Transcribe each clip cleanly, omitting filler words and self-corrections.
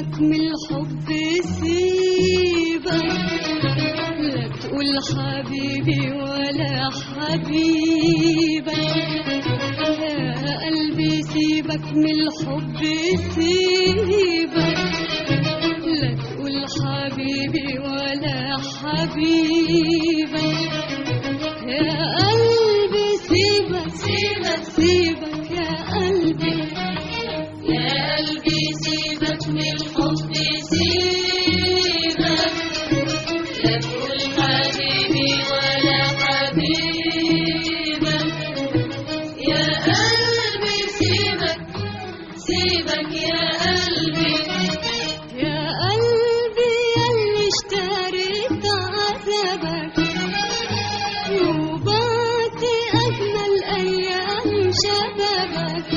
سيبك من الحب سيبك، لا تقول حبيبي ولا حبيبك يا قلبي. سيبك من الحب سيبك، لا تقول حبيبي ولا حبيبك يا قلبي. سيبك سيبك سيبك يا قلبي، يا قلبي سيبك من الحب سيبك، لا تقول حبيبي ولا حبيبك يا قلبي. سيبك سيبك يا قلبي، يا قلبي ياللي اشتريت عذابك وبعت أجمل أيام شبابك.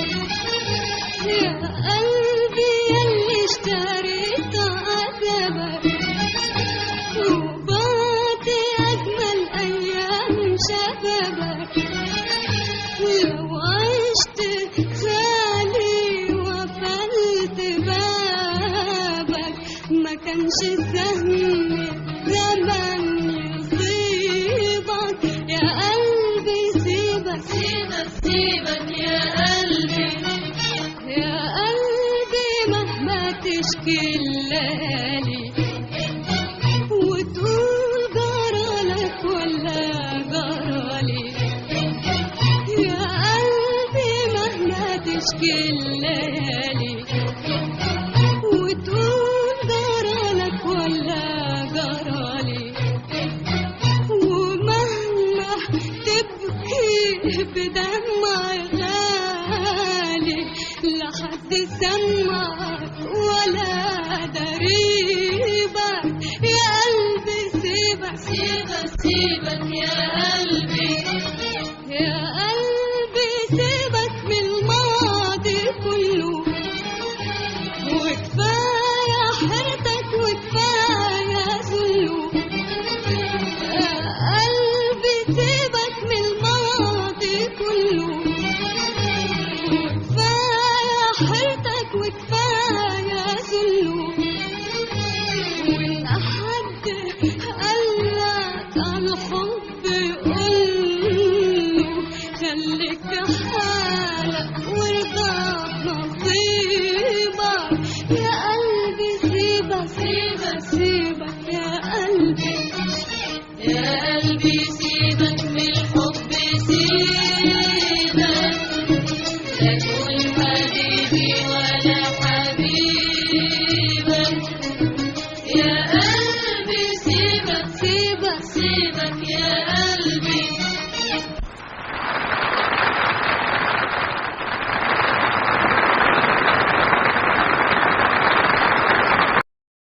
يا قلبي ياللي اشتريت عذابك وبعت أجمل أيام شبابك. لو عشت خالي وقفلت بابك ما كانش سهم زمان يصيبك يا قلبي. سيبك سيبك سيبك يا قلبي، يا قلبي مهما تشكي الليالي وتقول جرالك ولا جرالي. يا قلبي مهما تشكي الليالي وتقول جرالك ولا جرالي، ومهما تبكي بدمع غالي لا حد سمعك ولا دريبك يا قلبي. سيبك سيبك سيبك